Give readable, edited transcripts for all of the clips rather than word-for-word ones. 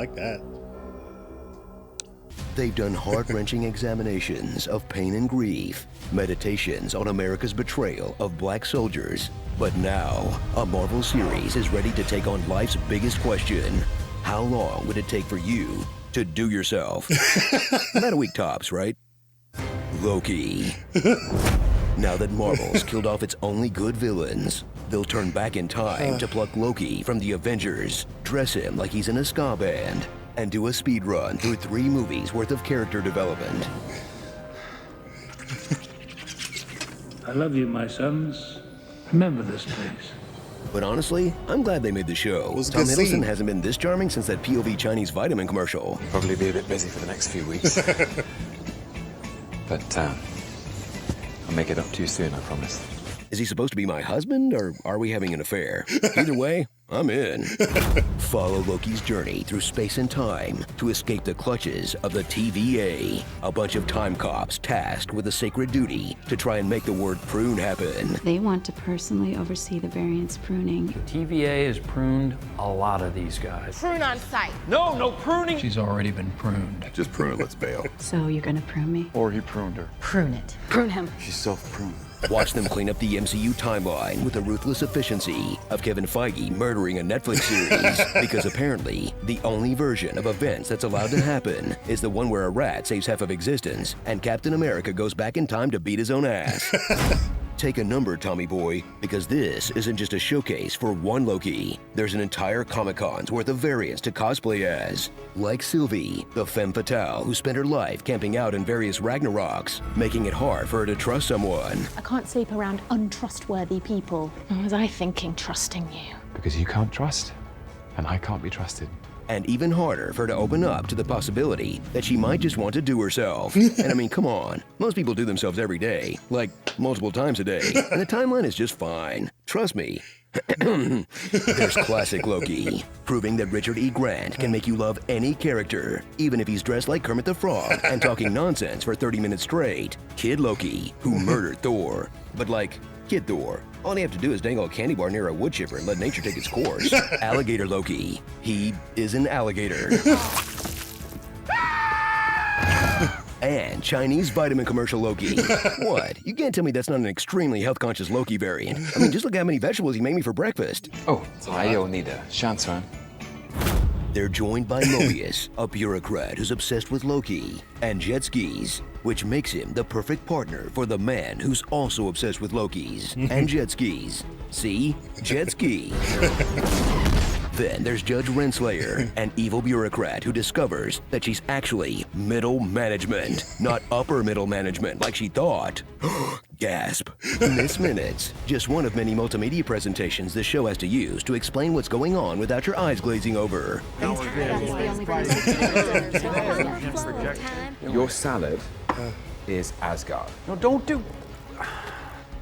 like that. They've done heart-wrenching examinations of pain and grief, meditations on America's betrayal of black soldiers. But now, a Marvel series is ready to take on life's biggest question. How long would it take for you to do yourself? About a week tops, right? Loki. Now that Marvel's killed off its only good villains, they'll turn back in time to pluck Loki from the Avengers, dress him like he's in a ska band, and do a speed run through 3 movies worth of character development. I love you, my sons. Remember this, please. But honestly, I'm glad they made the show. Tom Hiddleston hasn't been this charming since that POV Chinese vitamin commercial. Probably be a bit busy for the next few weeks. But I'll make it up to you soon, I promise. Is he supposed to be my husband, or are we having an affair? Either way, I'm in. Follow Loki's journey through space and time to escape the clutches of the TVA, a bunch of time cops tasked with a sacred duty to try and make the word prune happen. They want to personally oversee the variant's pruning. TVA has pruned a lot of these guys. Prune on site. No pruning! She's already been pruned. Just prune it, let's bail. So you're gonna prune me? Or he pruned her. Prune it. Prune him. She's self-pruned. Watch them clean up the MCU timeline with the ruthless efficiency of Kevin Feige murdering a Netflix series, because apparently the only version of events that's allowed to happen is the one where a rat saves half of existence and Captain America goes back in time to beat his own ass. Take a number, Tommy boy, because this isn't just a showcase for one Loki. There's an entire Comic-Con's worth of variants to cosplay as. Like Sylvie, the femme fatale who spent her life camping out in various Ragnaroks, making it hard for her to trust someone. I can't sleep around untrustworthy people. What was I thinking, trusting you? Because you can't trust, and I can't be trusted. And even harder for her to open up to the possibility that she might just want to do herself. And I mean, come on. Most people do themselves every day, like multiple times a day. And the timeline is just fine. Trust me. There's classic Loki, proving that Richard E. Grant can make you love any character, even if he's dressed like Kermit the Frog and talking nonsense for 30 minutes straight. Kid Loki, who murdered Thor. But like, Kid Thor. All you have to do is dangle a candy bar near a wood chipper and let nature take its course. Alligator Loki. He is an alligator. And Chinese vitamin commercial Loki. What? You can't tell me that's not an extremely health-conscious Loki variant. I mean, just look how many vegetables he made me for breakfast. Oh, I don't need a chance, man. They're joined by Mobius, a bureaucrat who's obsessed with Loki, and jet skis, which makes him the perfect partner for the man who's also obsessed with Lokis and jet skis. See? Jet ski. Then there's Judge Renslayer, an evil bureaucrat who discovers that she's actually middle management, not upper middle management like she thought. Gasp. Miss Minutes, just one of many multimedia presentations the show has to use to explain what's going on without your eyes glazing over. Your salad is Asgard. No, don't do...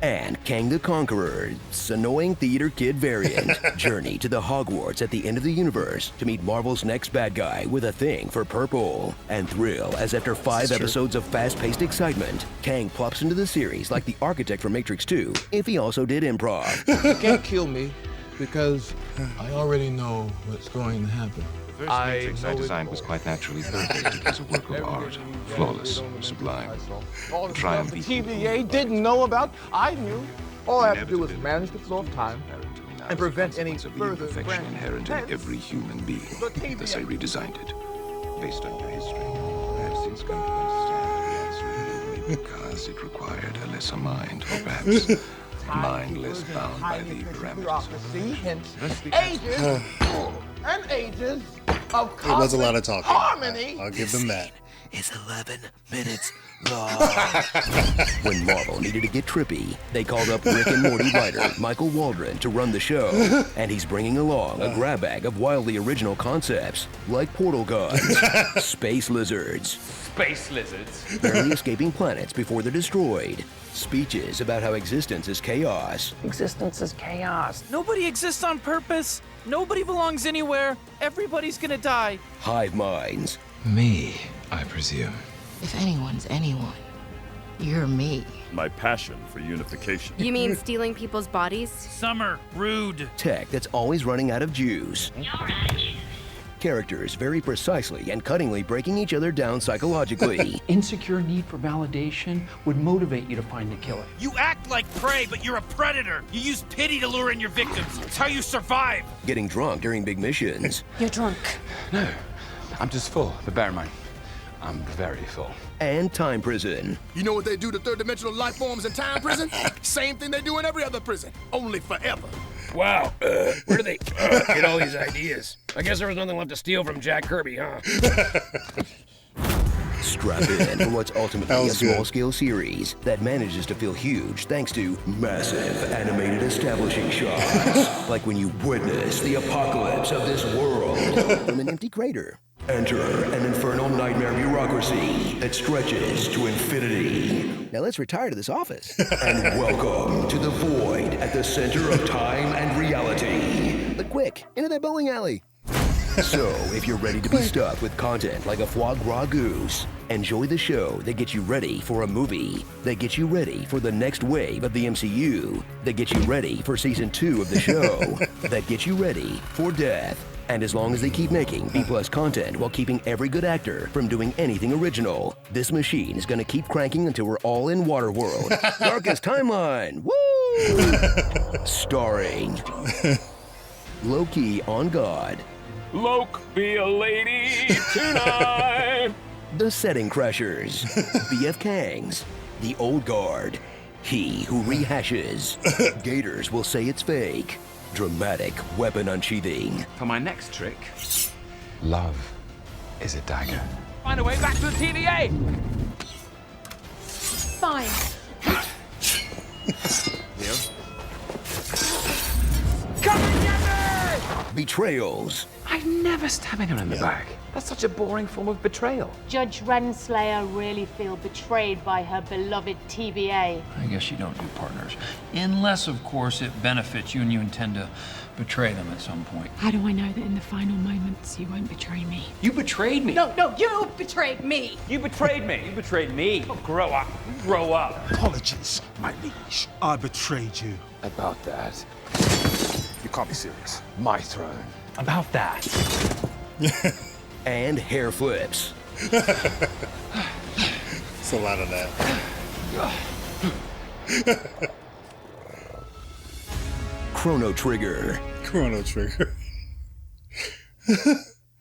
And Kang the Conqueror's annoying theater kid variant journey to the Hogwarts at the end of the universe to meet Marvel's next bad guy with a thing for purple. And thrill as after 5 episodes of fast-paced excitement, Kang plops into the series like the architect from Matrix 2 if he also did improv. You can't kill me because I already know what's going to happen. The first Matrix I designed was quite naturally perfect. It was a work of art, flawless, sublime. All the Triumph stuff the TVA didn't know about, I knew. All I have to do is manage the flow of time and prevent any further perfection inherent in every human being. Thus I redesigned it, based on your history. I have since come to understand the answer because it required a lesser mind, or perhaps a mind less bound by the parameters. See, hence ages and ages of It was a lot of talking. harmony. I'll give them that. Is 11 minutes long. When Marvel needed to get trippy, they called up Rick and Morty writer Michael Waldron to run the show, and he's bringing along a grab bag of wildly original concepts like portal guns, space lizards, barely escaping planets before they're destroyed, speeches about how existence is chaos, Existence is chaos. Nobody exists on purpose. Nobody belongs anywhere. Everybody's gonna die. hive minds, Me, I presume. If anyone's anyone, you're me. My passion for unification. You mean stealing people's bodies? Summer, rude. tech that's always running out of juice, Characters very precisely and cuttingly breaking each other down psychologically. Insecure need for validation would motivate you to find the killer. You act like prey, but you're a predator. You use pity to lure in your victims. It's how you survive. Getting drunk during big missions. You're drunk. No, I'm just full. But bear in mind, I'm very full. And time prison. You know what they do to third-dimensional life forms in time prison? Same thing they do in every other prison, only forever. Wow, where do they get all these ideas? I guess there was nothing left to steal from Jack Kirby, huh? Strap in for what's ultimately a small-scale series that manages to feel huge thanks to massive animated establishing shots. Like when you witness the apocalypse of this world from an empty crater. Enter an infernal nightmare bureaucracy that stretches to infinity. Now let's retire to this office. And welcome to the void at the center of time and reality. But quick, into that bowling alley. So, if you're ready to be stuck with content like a foie gras goose, enjoy the show that gets you ready for a movie, that gets you ready for the next wave of the MCU, that gets you ready for season 2 of the show, that gets you ready for death. And as long as they keep making B+ content while keeping every good actor from doing anything original, this machine is gonna keep cranking until we're all in Waterworld. Darkest Timeline! Woo! Starring Loki on God. Loke, be a lady tonight. The Setting Crashers. BF Kangs. The Old Guard. He who rehashes. Gators will say it's fake. Dramatic weapon unsheathing. For my next trick, Love is a dagger. find a way back to the TVA. Fine. Come and get me! Betrayals. I'd never stab anyone in the back. That's such a boring form of betrayal. Judge Renslayer really feel betrayed by her beloved TVA. I guess you don't do partners. Unless, of course, it benefits you and you intend to betray them at some point. How do I know that in the final moments you won't betray me? You betrayed me. No, you betrayed me. You betrayed me. You betrayed me. Oh, grow up. Grow up. Apologies, my liege. I betrayed you. About that. You can't be serious. My throne. About that. And hair flips. It's a lot of that. Chrono Trigger. Chrono Trigger.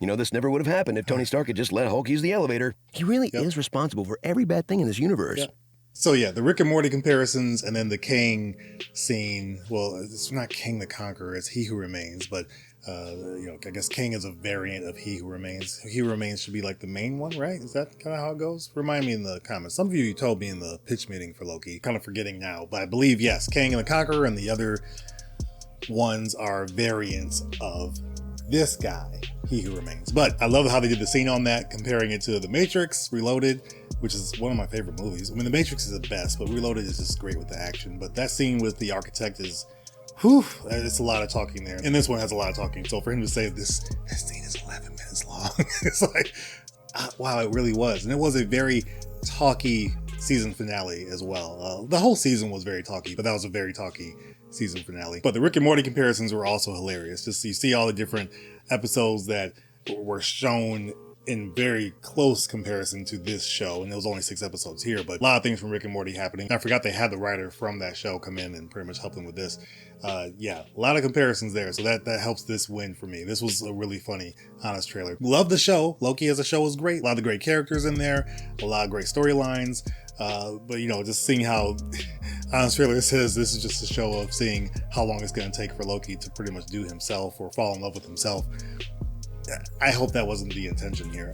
You know, this never would have happened if Tony Stark had just let Hulk use the elevator. He really is responsible for every bad thing in this universe. Yep. So yeah, the Rick and Morty comparisons, and then the Kang scene. Well, it's not Kang the Conqueror; it's He Who Remains. But I guess Kang is a variant of He Who Remains. He Who Remains should be like the main one, right? Is that kind of how it goes? Remind me in the comments. Some of you told me in the pitch meeting for Loki. Kind of forgetting now, but I believe yes, Kang and the Conqueror, and the other ones are variants of this guy, He Who Remains. But I love how they did the scene on that, comparing it to The Matrix Reloaded, which is one of my favorite movies. I mean, The Matrix is the best, but Reloaded is just great with the action. But that scene with the architect is, whew, it's a lot of talking there. And this one has a lot of talking. So for him to say this scene is 11 minutes long, it's like, wow, it really was. And it was a very talky season finale as well. The whole season was very talky, but that was a very talky season finale. But the Rick and Morty comparisons were also hilarious. Just you see all the different episodes that were shown in very close comparison to this show, and there was only 6 episodes here, but a lot of things from Rick and Morty happening. I forgot they had the writer from that show come in and pretty much help them with this. Yeah, a lot of comparisons there, so that helps this win for me. This was a really funny, honest trailer. Love the show. Loki as a show was great. A lot of great characters in there, a lot of great storylines. But you know, just seeing how honest trailer says this is just a show of seeing how long it's going to take for Loki to pretty much do himself or fall in love with himself. I hope that wasn't the intention here.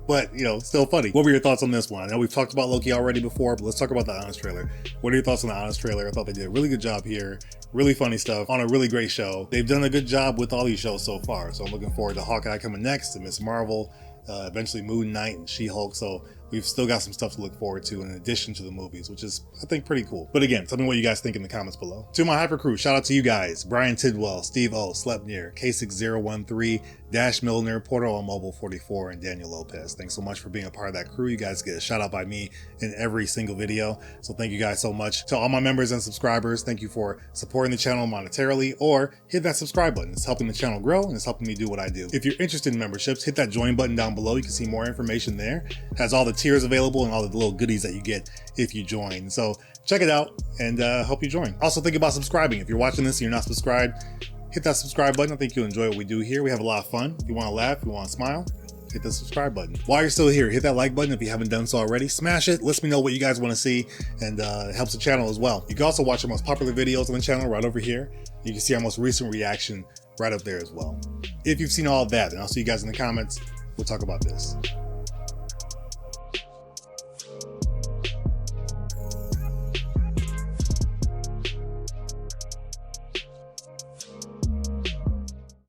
But, you know, still funny. What were your thoughts on this one? I know we've talked about Loki already before, but let's talk about the Honest trailer. What are your thoughts on the Honest trailer? I thought they did a really good job here. Really funny stuff on a really great show. They've done a good job with all these shows so far. So I'm looking forward to Hawkeye coming next, and Miss Marvel, eventually Moon Knight and She-Hulk. So we've still got some stuff to look forward to in addition to the movies, which is, I think, pretty cool. But again, tell me what you guys think in the comments below. To my Hyper Crew, shout out to you guys: Brian Tidwell, Steve O, Slepnir, K6013, Dash Milner, Portal on Mobile 44, and Daniel Lopez. Thanks so much for being a part of that crew. You guys get a shout out by me in every single video, so thank you guys so much. To all my members and subscribers, thank you for supporting the channel monetarily, or hit that subscribe button. It's helping the channel grow and it's helping me do what I do. If you're interested in memberships, hit that join button down below. You can see more information there. It has all the tiers available and all the little goodies that you get if you join. So check it out and help you join. Also think about subscribing. If you're watching this and you're not subscribed, hit that subscribe button. I think you'll enjoy what we do here. We have a lot of fun. If you want to laugh, if you want to smile, hit the subscribe button. While you're still here, hit that like button if you haven't done so already. Smash it. Let me know what you guys want to see, and it helps the channel as well. You can also watch our most popular videos on the channel right over here. You can see our most recent reaction right up there as well. If you've seen all of that, then I'll see you guys in the comments. We'll talk about this.